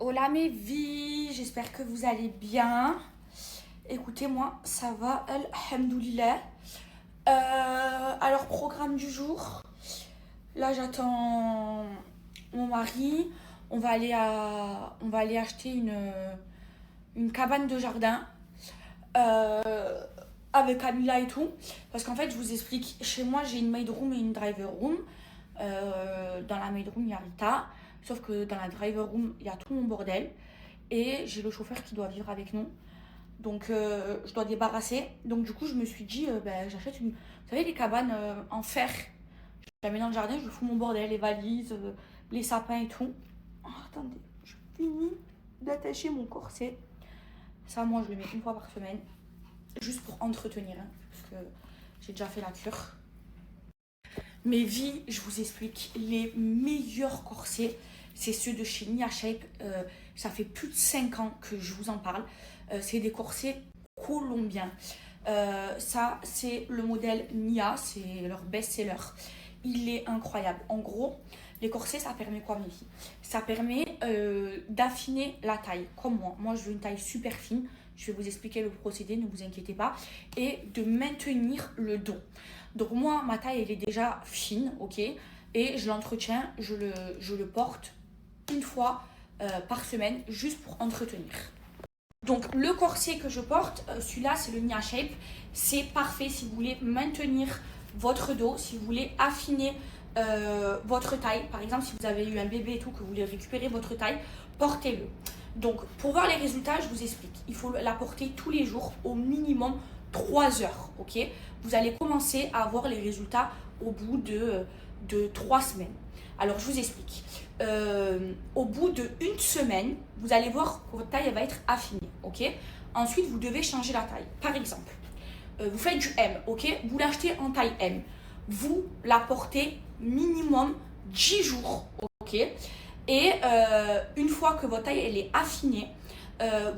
Hola mes vies, j'espère que vous allez bien. Écoutez, moi, ça va, alhamdoulilah. Alors, programme du jour. Là, j'attends mon mari. On va aller acheter une cabane de jardin euh, avec Camilla et tout. Parce qu'en fait, je vous explique, chez moi, j'ai une maid room et une driver room. Dans la maid room, il y a Rita. Sauf que dans la driver room, il y a tout mon bordel. Et j'ai le chauffeur qui doit vivre avec nous. Donc, je dois débarrasser. Donc, du coup, je me suis dit, j'achète une. Vous savez, les cabanes en fer. Je la mets dans le jardin, je fous mon bordel, les valises, les sapins et tout. Oh, attendez, je finis d'attacher mon corset. Ça, moi, je le mets une fois par semaine. Juste pour entretenir. Hein, parce que j'ai déjà fait la cure. Mes vies, je vous explique, les meilleurs corsets, c'est ceux de chez Nia Shape. Ça fait plus de 5 ans que je vous en parle. C'est des corsets colombiens. Ça, c'est le modèle Nia, c'est leur best-seller. Il est incroyable. En gros, les corsets, ça permet quoi, mes filles? Ça permet d'affiner la taille, comme moi. Moi, je veux une taille super fine. Je vais vous expliquer le procédé, ne vous inquiétez pas. Et de maintenir le dos. Donc moi, ma taille, elle est déjà fine, ok? Et je l'entretiens, je le porte une fois par semaine, juste pour entretenir. Donc le corset que je porte, celui-là, c'est le Nia Shape. C'est parfait si vous voulez maintenir votre dos, si vous voulez affiner votre taille. Par exemple, si vous avez eu un bébé et tout, que vous voulez récupérer votre taille, portez-le. Donc pour voir les résultats, je vous explique. Il faut la porter tous les jours, au minimum 3 heures, ok? Vous allez commencer à avoir les résultats au bout de 3 semaines. Alors, je vous explique. Au bout d'une semaine, vous allez voir que votre taille elle va être affinée, ok? Ensuite, vous devez changer la taille. Par exemple, vous faites du M, ok? Vous l'achetez en taille M. Vous la portez minimum 10 jours, ok? Et une fois que votre taille elle est affinée,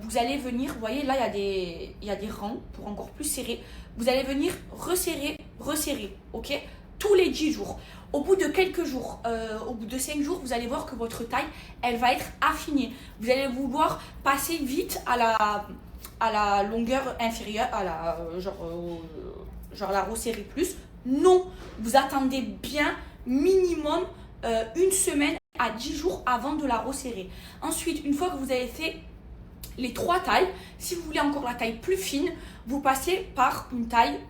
vous allez venir, vous voyez là il y a des rangs pour encore plus serrer. Vous allez venir resserrer, resserrer, ok? Tous les 10 jours. Au bout de quelques jours, au bout de 5 jours, vous allez voir que votre taille, elle va être affinée. Vous allez vouloir passer vite à la longueur inférieure, à la, genre la resserrer plus. Non, vous attendez bien minimum une semaine à 10 jours avant de la resserrer. Ensuite, une fois que vous avez fait les 3 tailles, si vous voulez encore la taille plus fine, vous passez par une taille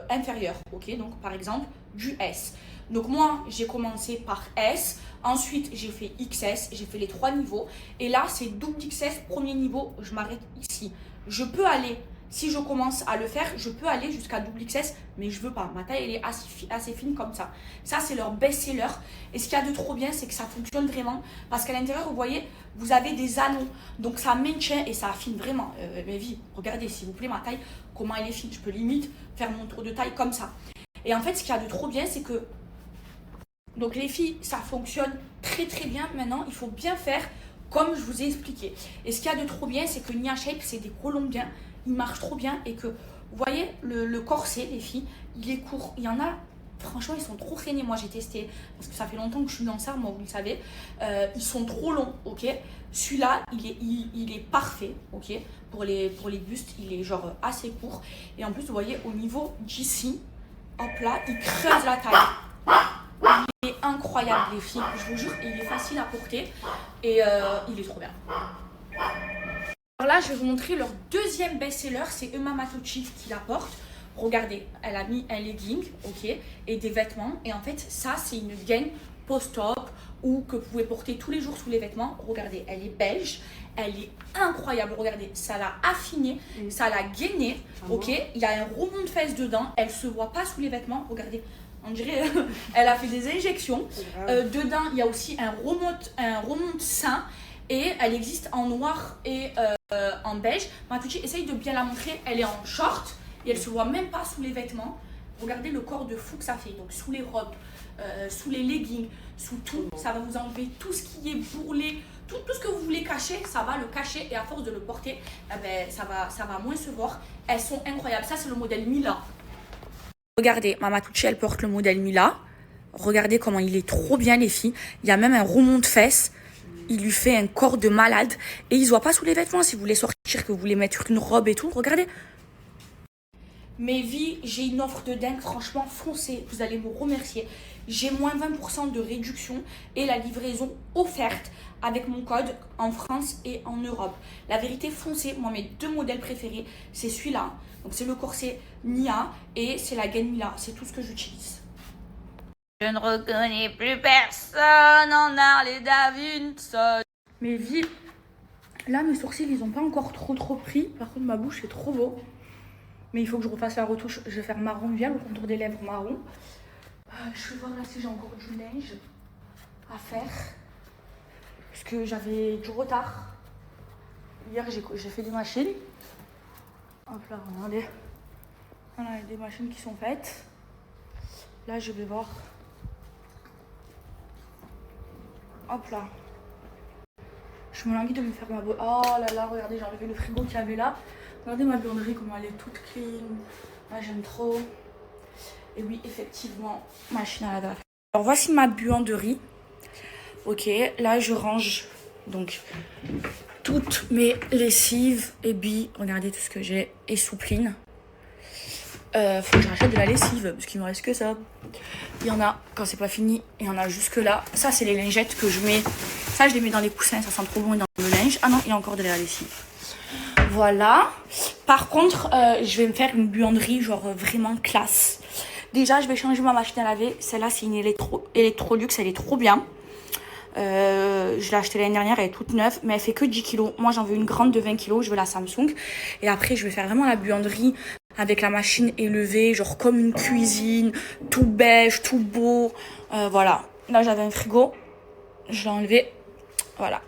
inférieure, ok? Donc par exemple du S. Donc moi j'ai commencé par S, ensuite j'ai fait XS, j'ai fait les 3 niveaux et là c'est double XS, premier niveau, je m'arrête ici. Je peux aller, si je commence à le faire, je peux aller jusqu'à double XS, mais je veux pas. Ma taille elle est assez fine comme ça. Ça c'est leur best-seller. Et ce qu'il y a de trop bien, c'est que ça fonctionne vraiment. Parce qu'à l'intérieur, vous voyez, vous avez des anneaux. Donc ça maintient et ça affine vraiment. Mes vies, regardez s'il vous plaît ma taille, comment elle est fine. Je peux limite faire mon tour de taille comme ça. Et en fait, ce qu'il y a de trop bien, c'est que donc les filles, ça fonctionne très très bien. Maintenant, il faut bien faire comme je vous ai expliqué. Et ce qu'il y a de trop bien, c'est que Nia Shape, c'est des colombiens. Ils marchent trop bien et que, vous voyez, le corset, les filles, il est court. Il y en a, franchement, ils sont trop traînés. Moi, j'ai testé, parce que ça fait longtemps que je suis dans ça, moi, vous le savez. Ils sont trop longs, ok? Celui-là, il est parfait, ok? Pour les bustes, il est genre assez court. Et en plus, vous voyez, au niveau d'ici, hop là, il creuse la taille. Il est incroyable, les filles, je vous jure, il est facile à porter et il est trop bien. Alors là, je vais vous montrer leur deuxième best-seller, c'est Emma Matucci qui la porte. Regardez, elle a mis un legging, ok, et des vêtements. Et en fait, ça, c'est une gaine post-op ou que vous pouvez porter tous les jours sous les vêtements. Regardez, elle est belge, elle est incroyable. Regardez, ça l'a affinée, ça l'a gainée, ok. Il y a un remont de fesses dedans, elle se voit pas sous les vêtements. Regardez, on dirait elle a fait des injections. Dedans, il y a aussi un remont de sein et elle existe en noir et en beige. Matucci, essaye de bien la montrer. Elle est en short et elle se voit même pas sous les vêtements. Regardez le corps de fou que ça fait. Donc sous les robes, sous les leggings, sous tout. Ça va vous enlever tout ce qui est bourrelé. Tout ce que vous voulez cacher, ça va le cacher. Et à force de le porter, ça va moins se voir. Elles sont incroyables. Ça, c'est le modèle Mila. Regardez, Mama Tucci, elle porte le modèle Mila. Regardez comment il est trop bien, les filles. Il y a même un remont de fesses. il lui fait un corps de malade. Et il se voit pas sous les vêtements. Si vous voulez sortir, que vous voulez mettre une robe et tout, regardez. Mes vies, j'ai une offre de dingue. Franchement, foncez. Vous allez me remercier. J'ai moins 20% de réduction et la livraison offerte avec mon code en France et en Europe. La vérité, foncez. Moi, mes 2 modèles préférés, c'est celui-là. Donc, c'est le corset Nia et c'est la gaine Mila. C'est tout ce que j'utilise. Je ne reconnais plus personne en Harley Davidson. Mes vies, là, mes sourcils, ils n'ont pas encore trop pris. Par contre, ma bouche, c'est trop beau. Mais il faut que je refasse la retouche. Je vais faire marron via le contour des lèvres marron. Je vais voir là si j'ai encore du linge à faire. Parce que j'avais du retard. Hier, j'ai fait des machines. Hop là, regardez. Voilà, il y a des machines qui sont faites. Là, je vais voir. Hop là. Je me languis de me faire ma beau. Oh là là, regardez, j'ai enlevé le frigo qu'il y avait là. Regardez ma buanderie, comment elle est toute clean. Moi, j'aime trop. Et oui, effectivement, machine à laver. Alors, voici ma buanderie. Ok, là, je range donc toutes mes lessives et billes. Regardez tout ce que j'ai. Et soupline. Faut que je rachète de la lessive parce qu'il me reste que ça. Il y en a quand c'est pas fini, il y en a jusque là. Ça, c'est les lingettes que je mets. Ça, je les mets dans les coussins, ça sent trop bon dans le linge. Ah non, il y a encore de la lessive. Voilà. Par contre, je vais me faire une buanderie genre vraiment classe. Déjà, je vais changer ma machine à laver. Celle-là, c'est une Electrolux, elle est trop bien. Je l'ai achetée l'année dernière, elle est toute neuve, mais elle fait que 10 kilos. Moi, j'en veux une grande de 20 kilos, je veux la Samsung. Et après, je vais faire vraiment la buanderie avec la machine élevée, genre comme une cuisine, tout beige, tout beau. Voilà. Là, j'avais un frigo, je l'ai enlevé. Voilà.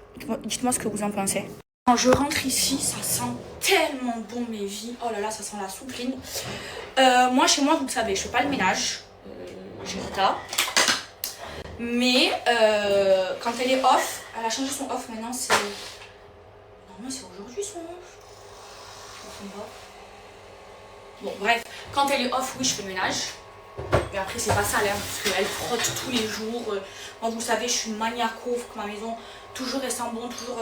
Dites-moi ce que vous en pensez. Quand je rentre ici, ça sent tellement bon, mes vies. Oh là là, ça sent la soupline. Moi, chez moi, vous le savez, je fais pas le ménage. J'ai Rita. Mais quand elle est off, elle a changé son off maintenant, c'est... Non, c'est aujourd'hui son off. Je me trompe pas. Bon, bref, quand elle est off, oui, je fais le ménage. Mais après, c'est pas sale, hein, parce qu'elle frotte tous les jours. Moi, vous savez, je suis maniaco, faut que ma maison toujours reste en bon, toujours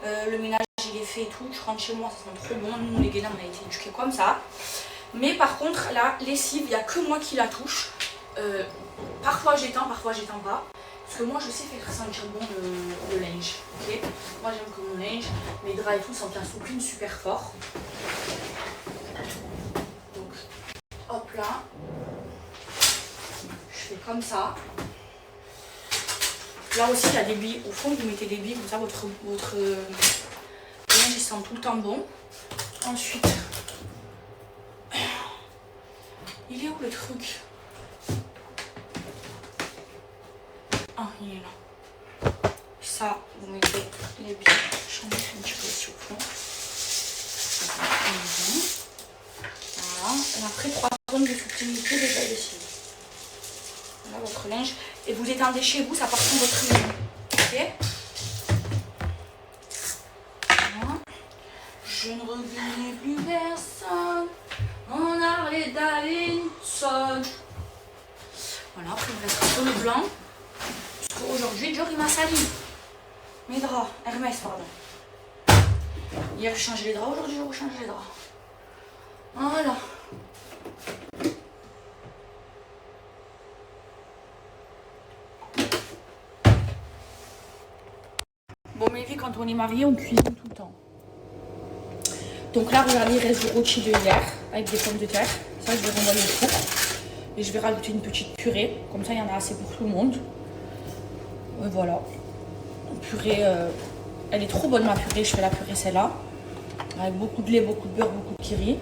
le ménage, il est fait et tout. Je rentre chez moi, ça sent trop bon. Nous, les Guénins, on a été éduqués comme ça. Mais par contre, la lessive, il n'y a que moi qui la touche. Parfois, j'étends, parfois, j'étends pas. Parce que moi, je sais faire sentir bon le linge. Okay, moi, j'aime que mon linge, mes draps et tout sentent la soupline super fort. Donc, hop là. Je fais comme ça. Là aussi, il y a des billes. Au fond, vous mettez des billes, comme ça, votre linge, il sent tout le temps bon. Ensuite, il est où le truc? Ah, il est là. Ça, vous mettez les billes. J'en mets un petit peu ici au fond. Voilà. Et après, 3 secondes de subtilité déjà dessus. Voilà votre linge. Et vous étendez chez vous, ça part sur votre maison. Ok? Voilà. Je ne reconnais plus personne. On a les Davidson. Voilà, après, il me reste un peu le blanc. Aujourd'hui, Dior il m'a sali. Mes draps, Hermès, pardon. Hier, j'ai changé les draps, aujourd'hui, je rechange les draps. Voilà. Bon, mais vu quand on est marié, on cuisine tout le temps. Donc là, regardez, il reste du rôti de hier avec des pommes de terre. Ça, je vais renvoyer au four. Et je vais rajouter une petite purée. Comme ça, il y en a assez pour tout le monde. Et voilà. Purée, elle est trop bonne ma purée. Je fais la purée celle-là. Avec beaucoup de lait, beaucoup de beurre, beaucoup de curry.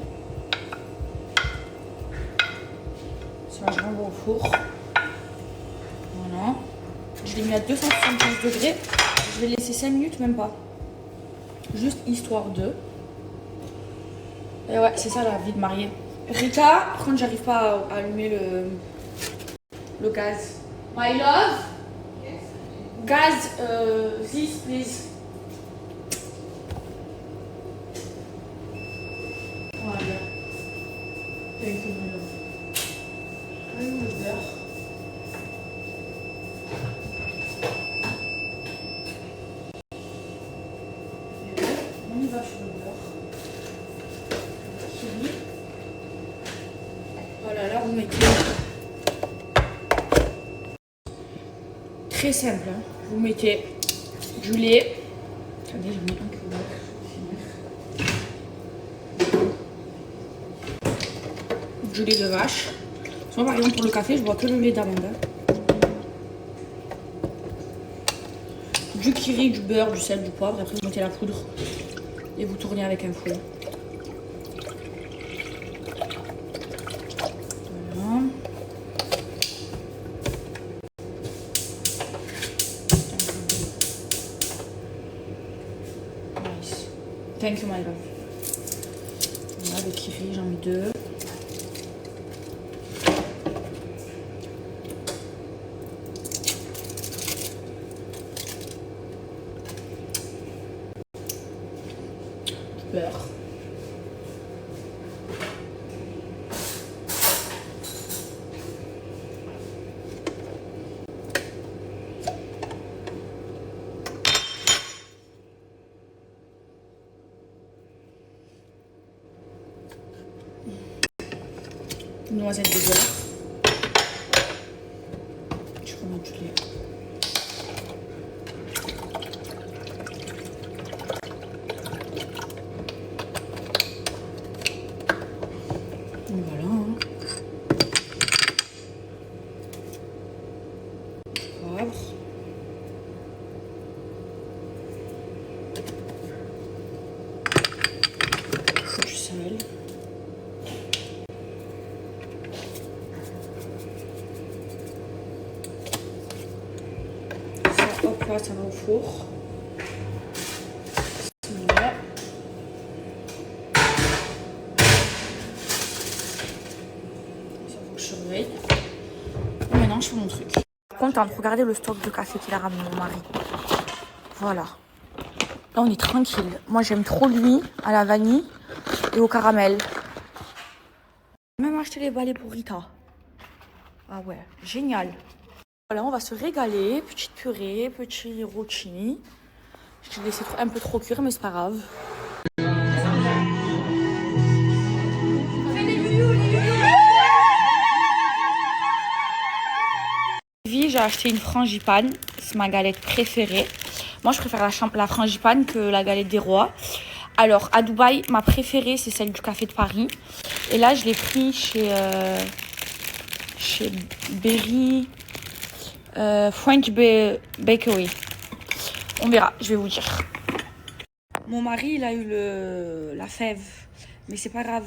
Ça, je renvoie au four. Voilà. Je l'ai mis à 275 degrés. Je vais laisser 5 minutes, même pas. Juste histoire de. Et ouais, c'est ça la vie de mariée. Rita, par contre, j'arrive pas à allumer le gaz. My love? Yes. Gaz, this, please. Voilà. Thank you, my love. Le beurre. va sur le beurre. Kiri. Voilà, là vous mettez. Très simple, hein. Vous mettez du lait. Attendez, je mets un peu de du lait de vache. Moi par exemple pour le café, je bois que le lait d'amande. Du kiri, du beurre, du sel, du poivre. Après vous mettez la poudre et vous tournez avec un fouet. Voilà. Nice. Thank you my love. Voilà, le kiri, j'en mets 2. Beurre. Une noisette de beurre. Je remets du lait. Voilà. Poivre. Du sel. Ça, hop là, ça va au four. Voilà. Ça faut que je surveille. Maintenant, je fais mon truc. Contente, regardez le stock de café qu'il a ramené mon mari. Voilà. Là, on est tranquille. Moi, j'aime trop lui à la vanille et au caramel. J'ai même acheté les balais pour Rita. Ah ouais, génial. Voilà, on va se régaler. Petite purée, petit rôti. Je l'ai laissé un peu trop cuire, mais c'est pas grave. J'ai acheté une frangipane, c'est ma galette préférée. Moi, je préfère la frangipane que la galette des rois. Alors, à Dubaï, ma préférée, c'est celle du Café de Paris. Et là, je l'ai pris chez Berry French Bakery. On verra, je vais vous dire. Mon mari, il a eu la fève, mais c'est pas grave.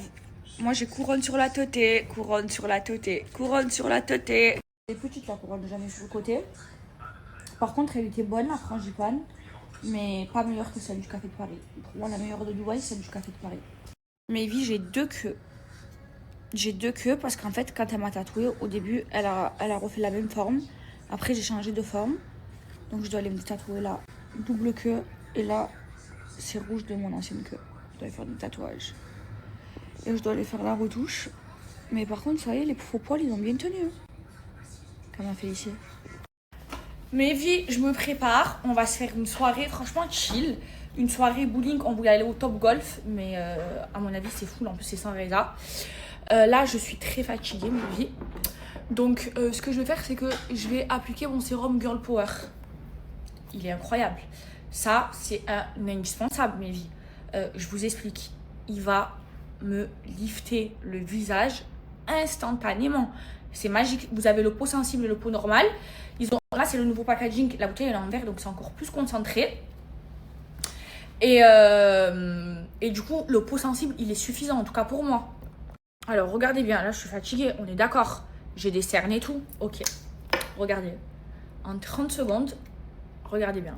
Moi, j'ai couronne sur la teuté, couronne sur la teuté, couronne sur la teuté. Elle est petite la couronne, jamais sur le côté. Par contre, elle était bonne, la frangipane, mais pas meilleure que celle du Café de Paris. Pour moi, la meilleure de Dubaï, c'est celle du Café de Paris. Mais oui, j'ai 2 queues. J'ai 2 queues parce qu'en fait, quand elle m'a tatouée, au début, elle a refait la même forme. Après, j'ai changé de forme. Donc, je dois aller me tatouer là, double queue. Et là, c'est rouge de mon ancienne queue. Je dois aller faire des tatouages. Et je dois aller faire la retouche. Mais par contre, ça y est, les faux poils, ils ont bien tenu. Comme m'a fait ici. Mais vie, je me prépare. On va se faire une soirée franchement chill. Une soirée bowling. On voulait aller au Top Golf. Mais à mon avis, c'est full. En plus, c'est sans résa. Là, je suis très fatiguée, ma vie. Donc, ce que je vais faire, c'est que je vais appliquer mon sérum Girl Power. Il est incroyable. Ça, c'est un indispensable, mes vies. Je vous explique. Il va me lifter le visage instantanément. C'est magique. Vous avez le pot sensible et le pot normal. Là, c'est le nouveau packaging. La bouteille elle est en verre, donc c'est encore plus concentré. Et du coup, le pot sensible, il est suffisant, en tout cas pour moi. Alors, regardez bien. Là, je suis fatiguée. On est d'accord. J'ai des cernes et tout. Ok. Regardez. En 30 secondes, regardez bien.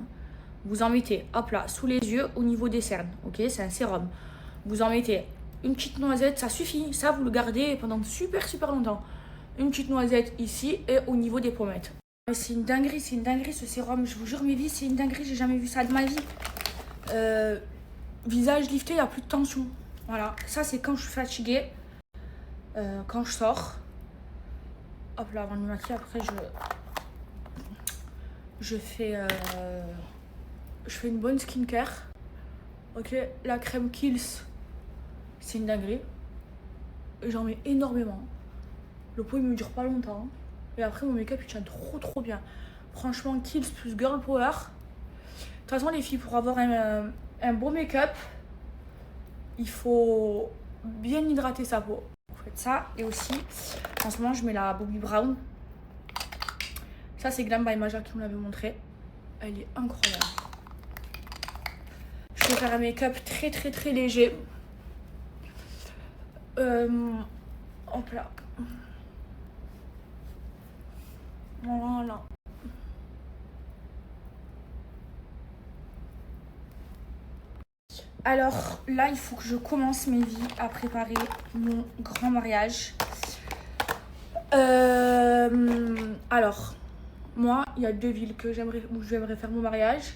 Vous en mettez, hop là, sous les yeux, au niveau des cernes. Ok, c'est un sérum. Vous en mettez une petite noisette, ça suffit. Ça, vous le gardez pendant super longtemps. Une petite noisette ici et au niveau des pommettes. C'est une dinguerie ce sérum. Je vous jure, mes vies, c'est une dinguerie. J'ai jamais vu ça de ma vie. Visage lifté, il n'y a plus de tension. Voilà, ça c'est quand je suis fatiguée. Quand je sors. Hop là, avant de me maquiller, après je fais une bonne skincare. Ok, la crème Kiehl's, c'est une dinguerie. J'en mets énormément. Le pot il me dure pas longtemps. Et après mon make-up il tient trop bien. Franchement Kiehl's plus Girl Power. De toute façon les filles, pour avoir un beau make-up, il faut bien hydrater sa peau. Vous faites ça. Et aussi en ce moment je mets la Bobbi Brown. Ça c'est Glam by Maja qui me l'avait montré. Elle est incroyable. Je vais faire un make-up très léger. Hop là. Voilà. Alors là, il faut que je commence mes vies à préparer mon grand mariage. Alors, moi, il y a 2 villes où j'aimerais faire mon mariage.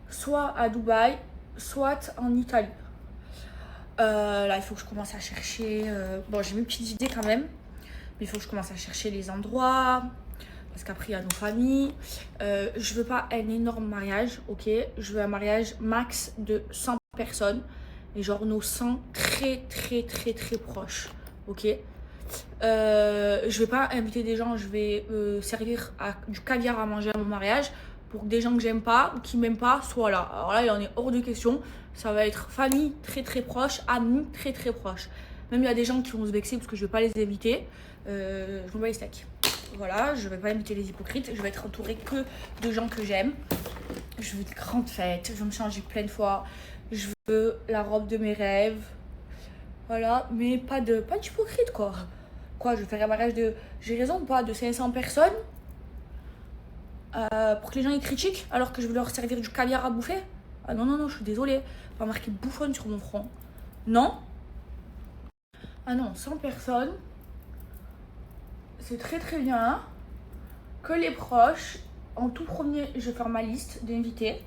Soit à Dubaï, soit en Italie. Là, il faut que je commence à chercher... Bon, j'ai mes petites idées quand même. Mais il faut que je commence à chercher les endroits. Parce qu'après, il y a nos familles. Je veux pas un énorme mariage, ok. Je veux un mariage max de 100 personnes. Et genre nos 100 très proches, ok. Je vais pas inviter des gens, je vais servir du caviar à manger à mon mariage pour que des gens que j'aime pas ou qui m'aiment pas soient là. Alors là, il en est hors de question. Ça va être famille très proche, amis très proches. Même il y a des gens qui vont se vexer parce que je vais pas les inviter. Je m'en bats les steaks. Voilà, je vais pas inviter les hypocrites. Je vais être entourée que de gens que j'aime. Je veux des grandes fêtes. Je veux me changer plein de fois. Je veux la robe de mes rêves. Voilà, mais pas d'hypocrite quoi. Quoi, je vais faire un mariage de... J'ai raison ou pas, de 500 personnes pour que les gens y critiquent alors que je veux leur servir du caviar à bouffer. Ah non, je suis désolée. Pas marqué bouffonne sur mon front. Non. Ah non, 100 personnes. C'est très bien. Que les proches. En tout premier, je vais faire ma liste d'invités.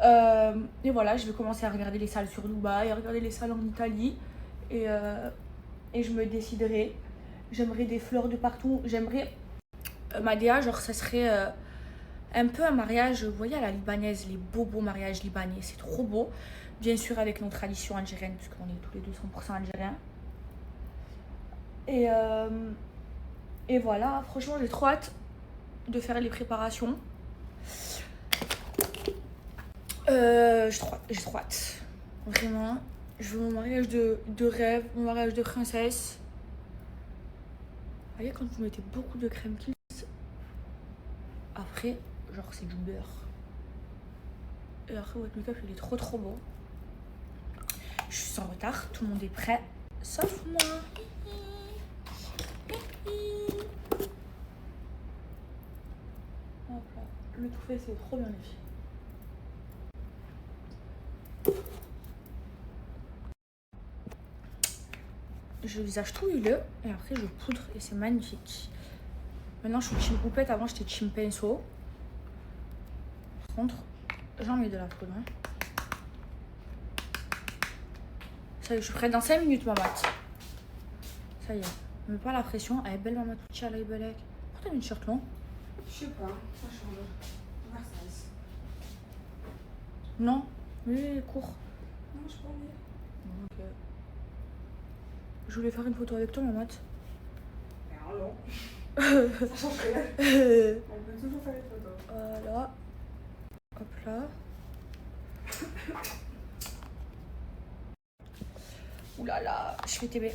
Et voilà, je vais commencer à regarder les salles sur Dubaï, à regarder les salles en Italie. Et je me déciderai. J'aimerais des fleurs de partout. J'aimerais ma DA, genre ça serait un peu un mariage, vous voyez, à la libanaise, les beaux mariages libanais. C'est trop beau. Bien sûr avec nos traditions algériennes, puisqu'on est tous les 200% algériens. Et voilà, franchement j'ai trop hâte de faire les préparations. J'ai trop hâte. Vraiment. Je veux mon mariage de rêve, mon mariage de princesse. Vous voyez, quand vous mettez beaucoup de crème Kiehl's, après, genre c'est du beurre. Et après, votre make-up il est trop beau. Je suis sans retard, tout le monde est prêt, sauf moi. Hop là. Le tout fait, c'est trop bien les filles. Je visage tout huileux et après je poudre et c'est magnifique. Maintenant je suis team houppette, avant j'étais team pinceau. Par contre, j'en mets de la poudre. Hein. Ça y est, je suis prête dans 5 minutes ma mat. Ça y est, ne mets pas la pression. Elle est belle ma mat, elle est belle. Pourquoi t'as mis une shirt long? Je sais pas, ça change. Versailles. Non, mais court. Non, je peux enlever. Ok. Je voulais faire une photo avec toi, ma mat. Alors non. Ça change rien. On peut toujours faire une photo. Voilà. Hop là. Ouh là là, je fais TB.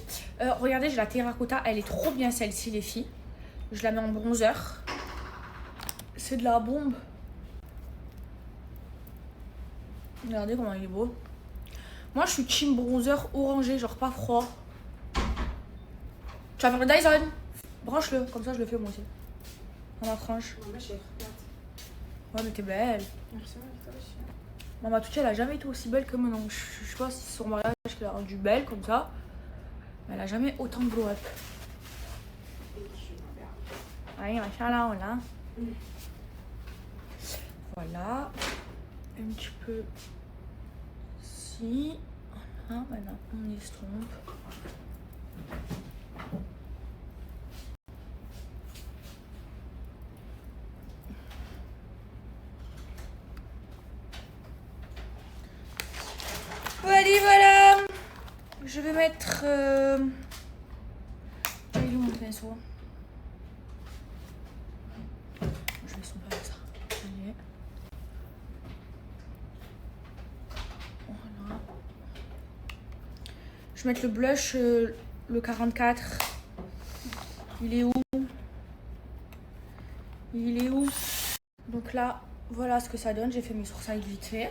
Regardez, j'ai la terracotta. Elle est trop bien celle-ci, les filles. Je la mets en bronzer. C'est de la bombe. Regardez comment il est beau. Moi, je suis team bronzer orangé, genre pas froid. Tu vas faire le Dyson. Branche-le, comme ça je le fais moi aussi. Dans ma frange. Non, mais chérie, regarde. Ouais, mais t'es belle. Merci, toi aussi. Maman Touché, elle a jamais été aussi belle que maintenant. Je sais pas si c'est son mariage qui l'a rendue belle comme ça. Mais elle a jamais autant de glow up. Et je m'en Allez, machallah, voilà. Voilà. Un petit peu ici. Voilà, maintenant on estompe. Je vais mettre... Il est où mon pinceau? Je vais sombrer avec ça. Allez. Voilà. Je vais mettre le blush, le 44. Il est où? Il est où? Donc là, voilà ce que ça donne. J'ai fait mes sourcils vite fait.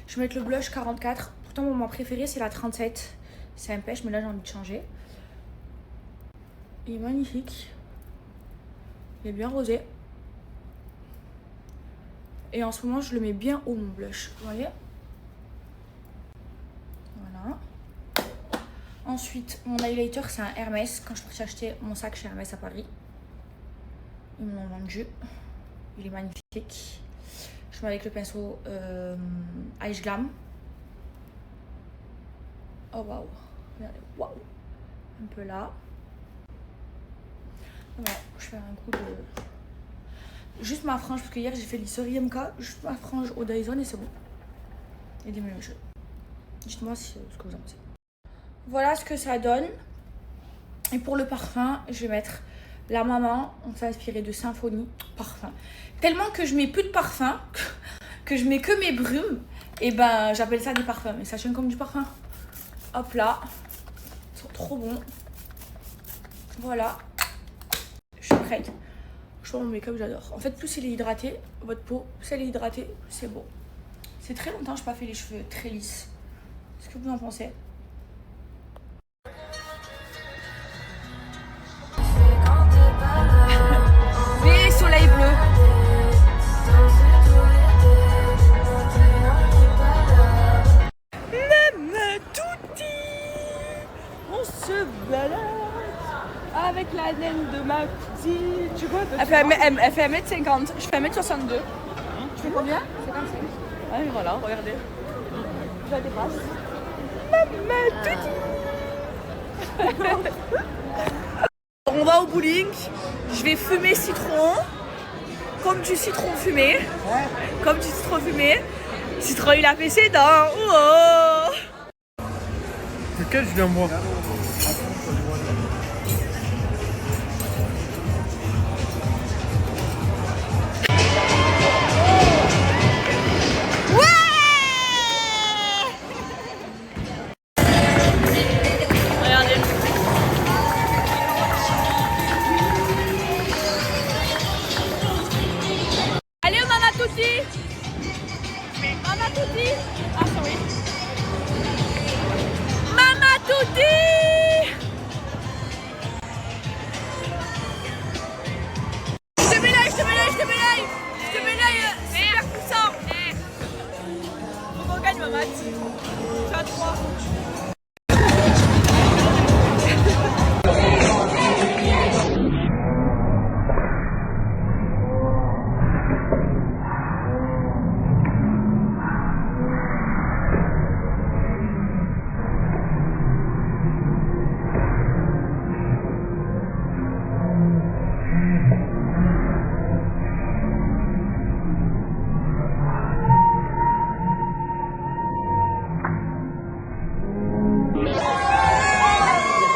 Je vais mettre le blush 44. Pourtant, mon préféré, c'est la 37. C'est un pêche, mais là, j'ai envie de changer. Il est magnifique. Il est bien rosé. Et en ce moment, je le mets bien haut, mon blush. Vous voyez? Voilà. Ensuite, mon highlighter, c'est un Hermès. Quand je suis acheter mon sac chez Hermès à Paris. Ils me l'ont vendu. Il est magnifique. Je mets avec le pinceau Ice Glam. Oh waouh. Regardez, waouh. Un peu là. Voilà, je fais un coup de... Juste ma frange, parce que hier j'ai fait l'histoire IMK. Juste ma frange au Dyson et c'est bon. Et des mélanges. Dites-moi ce que vous en pensez. Voilà ce que ça donne. Et pour le parfum, je vais mettre la maman. On s'est inspiré de Symphonie parfum. Tellement que je mets plus de parfum, que je mets que mes brumes. Et ben j'appelle ça des parfums. Mais ça tient comme du parfum. Hop là. Ils sont trop bons. Voilà. Je suis prête. Je vois mon make-up, j'adore. En fait, plus il est hydraté, votre peau, plus elle est hydratée, plus c'est beau. C'est très longtemps que je n'ai pas fait les cheveux très lisses. Qu'est-ce que vous en pensez? Les soleils bleus. Même touti. On se balade avec la naine de ma cousine. Tu vois, elle fait 1m50. Je fais 1m62. Tu fais combien? 55. Ah, et voilà, regardez. Je la dépasse. Maman touti. On va au bowling. Je vais fumer citron. Comme du citron fumé. Comme du citron fumé. Citron, il a fait ses dents. Oh. Lequel je viens moi? Tu as 3.